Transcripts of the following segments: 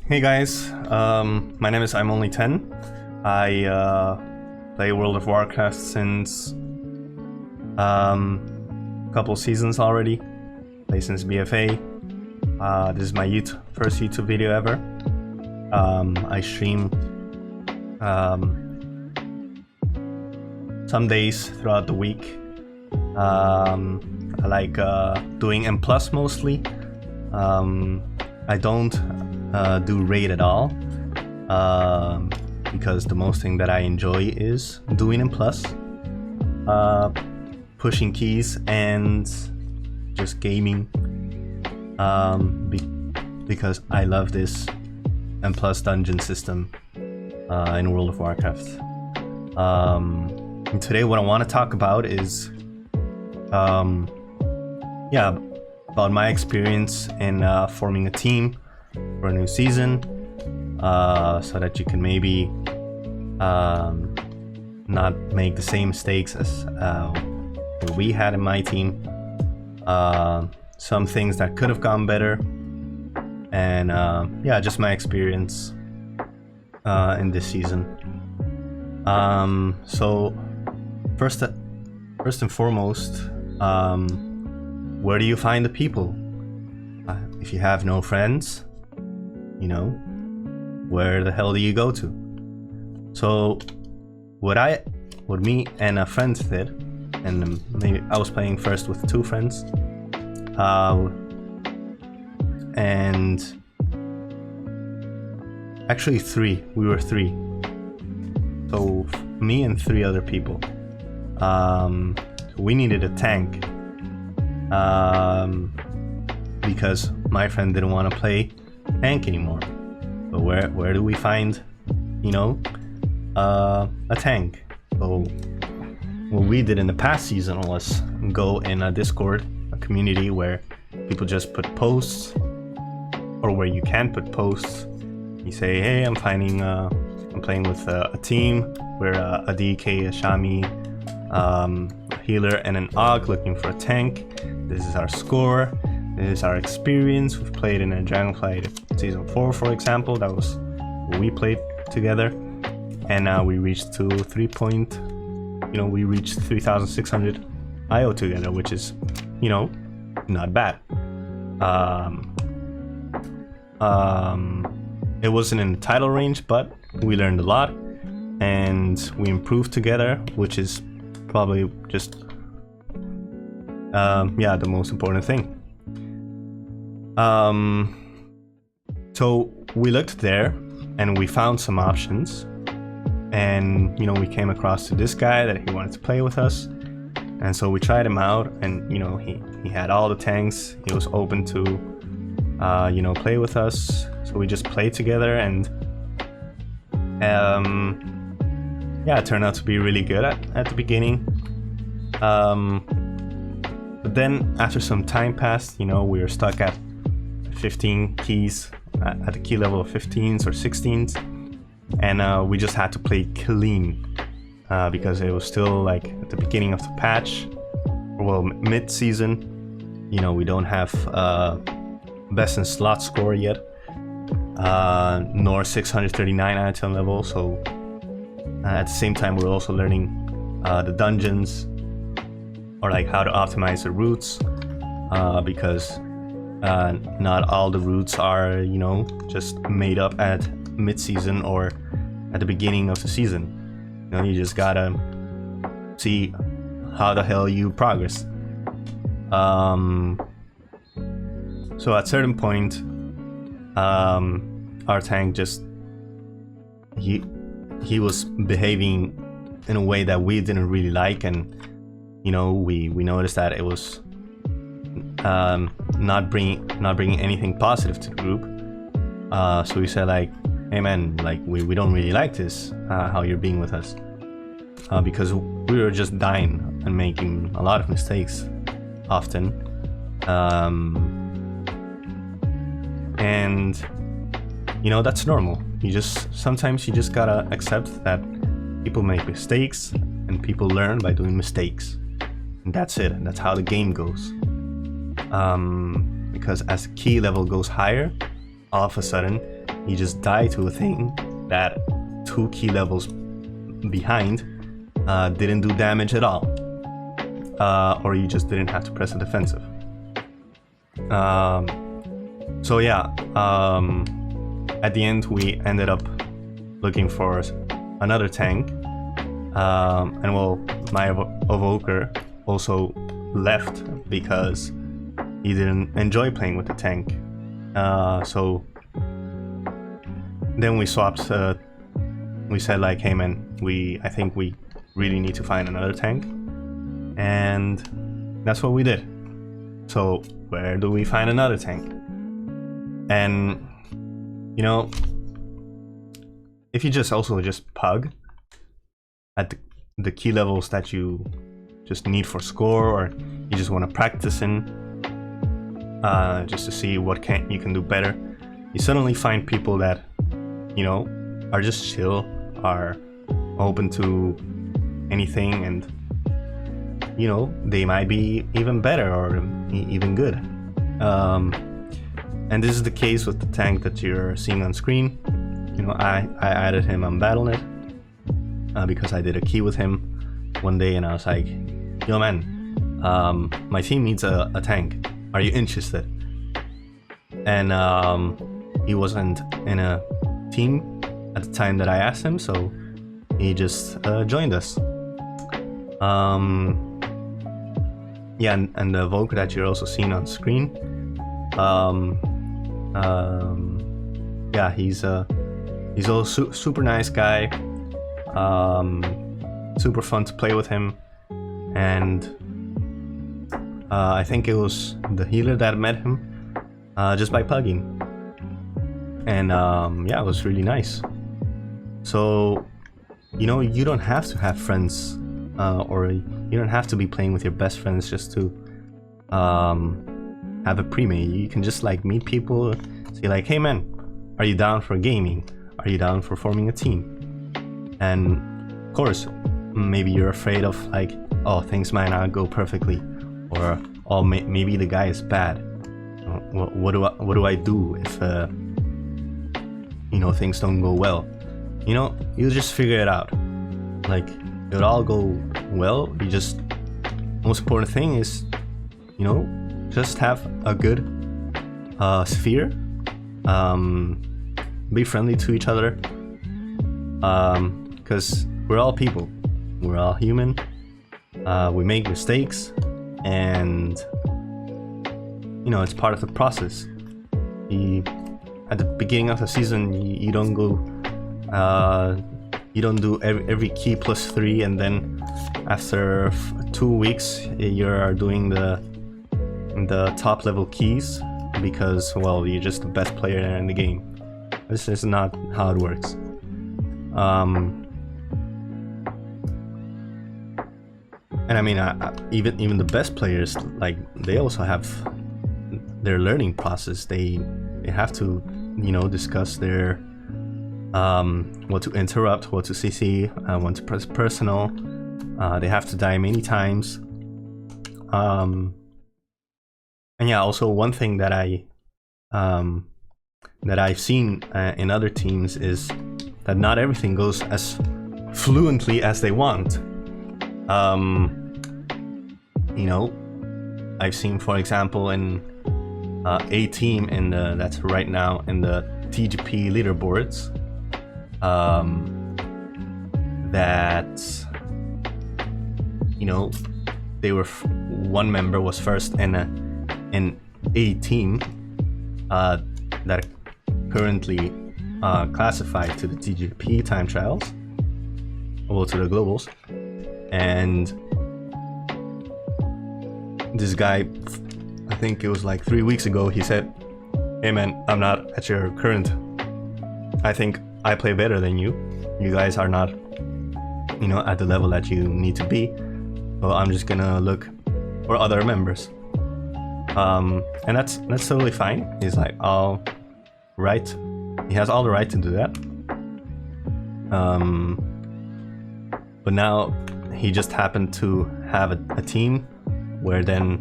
Hey guys, my name is I'm Only 10. I play World of Warcraft since a couple seasons already. Play since BFA. This is my first YouTube video ever. I stream some days throughout the week. I like doing M+ mostly. I don't do raid at all, because the most thing that I enjoy is doing M+, pushing keys and just gaming, because I love this M+ dungeon system in World of Warcraft. And today what I want to talk about is about my experience in forming a team for a new season, so that you can maybe not make the same mistakes as what we had in my team. Some things that could have gone better, and just my experience in this season. So first and foremost, where do you find the people? If you have no friends, you know, where the hell do you go to? So what me and a friend did, and maybe I was playing first with two friends, and actually three. We were three. So me and three other people. We needed a tank. Because my friend didn't want to play tank anymore. But where do we find, a tank? So what we did in the past season was go in a Discord, a community where people just put posts, or where you can put posts. You say, hey, I'm playing with a team. We're a DK, a Shami, a healer, and an AUG looking for a tank. This is our score. This is our experience. We've played in a Dragonflight Season 4, for example. That was what we played together. And we reached to we reached 3,600 IO together, which is, not bad. It wasn't in the title range, but we learned a lot. And we improved together, which is probably just the most important thing. So we looked there and we found some options, and we came across to this guy that he wanted to play with us, and so we tried him out, and he had all the tanks. He was open to play with us, so we just played together, and it turned out to be really good at the beginning. But then after some time passed, we were stuck at 15 keys, at the key level of 15s or 16s, and we just had to play clean, because it was still like at the beginning of the patch, well, mid-season. We don't have best in slot score yet, nor 639 out of 10 level, so at the same time we're also learning the dungeons, or like how to optimize the routes, because not all the routes are, just made up at mid-season or at the beginning of the season. You just gotta see how the hell you progress. So at certain point, our tank just he was behaving in a way that we didn't really like, and we noticed that it was not bringing anything positive to the group. So we said, like, hey man, like we don't really like this, how you're being with us, because we were just dying and making a lot of mistakes often, and that's normal. Sometimes you just gotta accept that people make mistakes and people learn by doing mistakes, and that's it. That's how the game goes. Because as key level goes higher, all of a sudden you just die to a thing that 2 key levels behind didn't do damage at all, or you just didn't have to press a defensive. So yeah, at the end we ended up looking for another tank, and well, my evoker also left because he didn't enjoy playing with the tank. So then we swapped. We said like, hey man, I think we really need to find another tank, and that's what we did. So where do we find another tank? And you know, if you just pug at the key levels that you just need for score, or you just want to practice in, just to see what you can do better, you suddenly find people that, you know, are just chill, are open to anything, and you know, they might be even better or even good. And this is the case with the tank that you're seeing on screen. You know, I added him on Battle.net because I did a key with him one day, and I was like, yo man, my team needs a tank. Are you interested? And he wasn't in a team at the time that I asked him, so he just joined us. Yeah, and the Evoker that you're also seeing on screen, yeah, he's a super nice guy, super fun to play with him, and I think it was the healer that met him just by pugging, and yeah, it was really nice. So, you know, you don't have to have friends, or you don't have to be playing with your best friends just to have a premade. You can just like meet people, say like, hey man, are you down for gaming? Are you down for forming a team? And of course, maybe you're afraid of like, oh, things might not go perfectly, or oh, maybe the guy is bad. What do I do if you know, things don't go well? You know, you just figure it out. Like, it'll all go well. You just, most important thing is, you know, just have a good sphere. Be friendly to each other, because we're all people, we're all human, we make mistakes, and you know, it's part of the process. At the beginning of the season, you don't go, you don't do every key +3, and then after 2 weeks you're doing the top level keys because, well, you're just the best player in the game. This is not how it works. And I mean, even the best players, like, they also have their learning process. They have to, you know, discuss their what to interrupt, what to CC, when to press personal. They have to die many times. And yeah, also one thing that I've seen in other teams is that not everything goes as fluently as they want. You know, I've seen, for example, in a team that's right now in the TGP leaderboards, that, you know, they were one member was first in a team that currently classified to the TGP time trials, or to the globals, and this guy, I think it was like 3 weeks ago, he said, hey man, I'm not at your current, I think I play better than you guys are not, you know, at the level that you need to be, so I'm just gonna look for other members. And that's totally fine. He's like, all right, he has all the right to do that. But now he just happened to have a team where then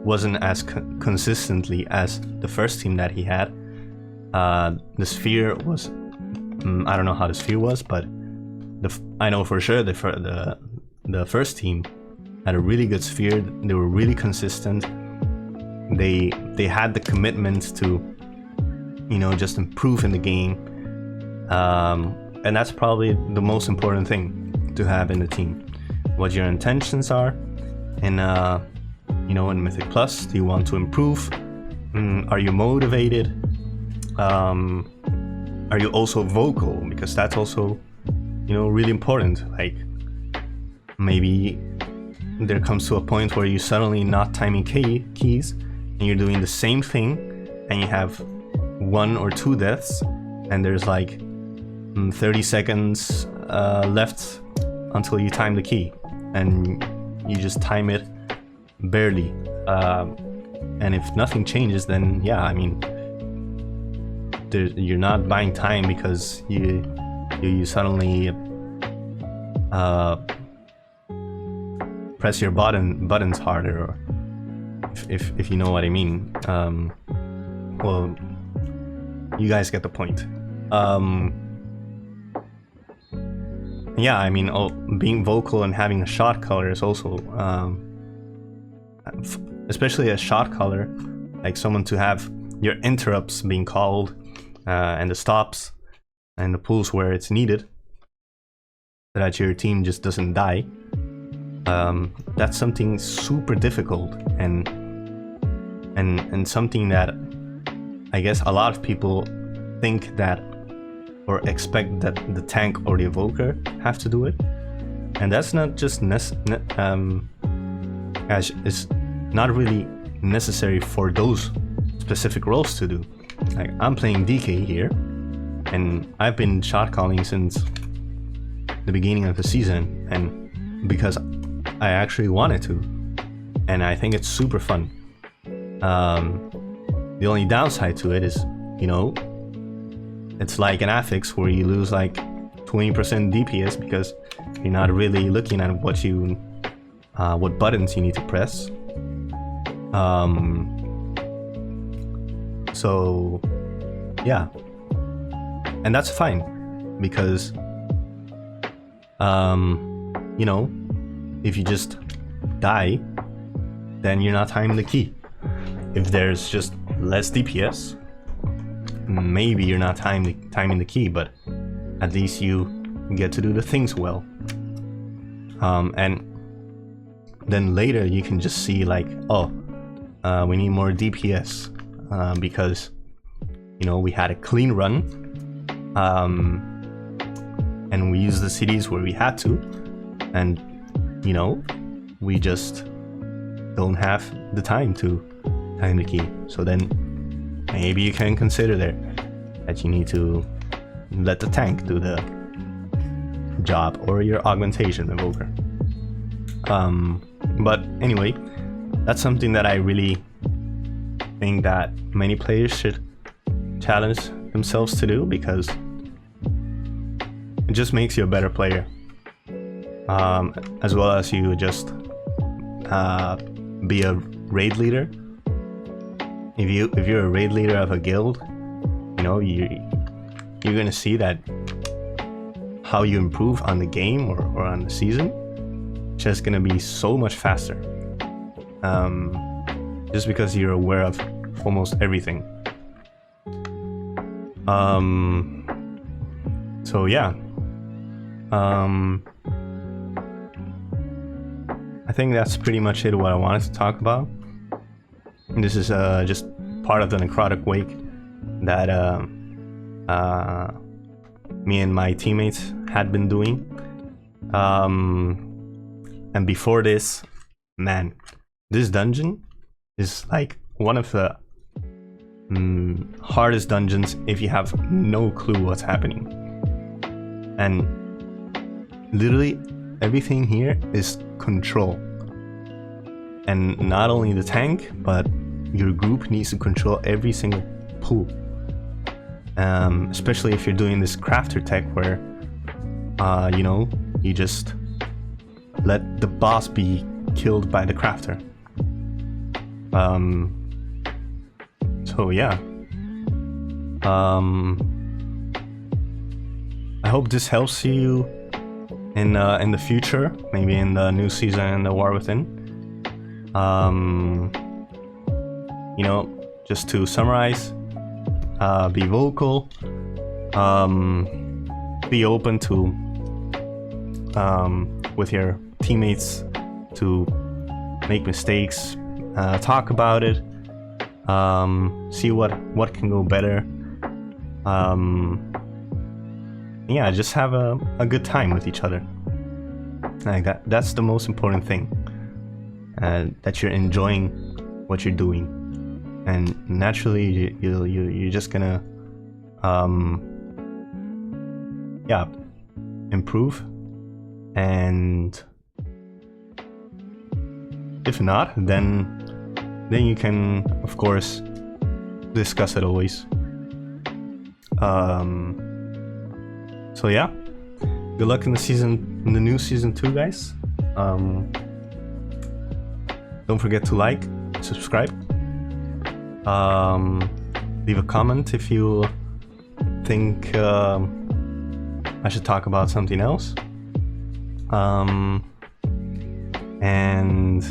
wasn't as consistently as the first team that he had. The sphere was, I don't know how the sphere was, but I know for sure the first team had a really good sphere. They were really consistent. They had the commitment to, you know, just improve in the game, and that's probably the most important thing to have in the team. What your intentions are, and you know, in Mythic Plus, do you want to improve? Are you motivated? Are you also vocal? Because that's also, you know, really important. Like, maybe there comes to a point where you're suddenly not timing keys and you're doing the same thing and you have 1 or 2 deaths and there's like 30 seconds left until you time the key, and you just time it barely, and if nothing changes, then yeah, I mean, you're not buying time because you suddenly press your buttons harder, or if you know what I mean. Well, you guys get the point. Yeah, I mean, being vocal and having a shot caller is also, especially a shot caller, like someone to have your interrupts being called, and the stops and the pulls where it's needed, so that your team just doesn't die. That's something super difficult, and something that I guess a lot of people think that, or expect that the tank or the evoker have to do it, and that's not just it's not really necessary for those specific roles to do. Like, I'm playing DK here, and I've been shot calling since the beginning of the season, and because I actually wanted to, and I think it's super fun. The only downside to it is, you know, it's like an affix where you lose like 20% DPS because you're not really looking at what buttons you need to press. So yeah, and that's fine, because you know, if you just die, then you're not timing the key. If there's just less DPS, maybe you're not timing the key, but at least you get to do the things well. And then later you can just see like, oh, we need more DPS, because, you know, we had a clean run, and we used the cities where we had to, and, you know, we just don't have the time to time the key. So then maybe you can consider there that you need to let the tank do the job, or your augmentation evoker. But anyway, that's something that I really think that many players should challenge themselves to do, because it just makes you a better player, as well as you just be a raid leader. If you're a raid leader of a guild, you know, you're gonna see that how you improve on the game or on the season, just gonna be so much faster, just because you're aware of almost everything. So yeah, I think that's pretty much it what I wanted to talk about. And this is just part of the necrotic wake that me and my teammates had been doing. And before this, man, this dungeon is like one of the hardest dungeons if you have no clue what's happening. And literally everything here is control. And not only the tank, but your group needs to control every single pool. Especially if you're doing this crafter tech where, you know, you just let the boss be killed by the crafter. So yeah. I hope this helps you in the future, maybe in the new season in The War Within. You know, just to summarize, be vocal, be open to with your teammates to make mistakes, talk about it, see what can go better. Yeah, just have a good time with each other. Like that's the most important thing. That you're enjoying what you're doing, and naturally you're just gonna yeah, improve. And if not, then you can of course discuss it always. So yeah, good luck in the new season 2, guys. Don't forget to like, subscribe, leave a comment if you think I should talk about something else. And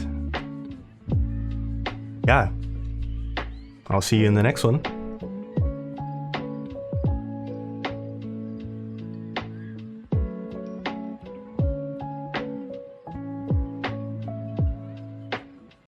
yeah, I'll see you in the next one.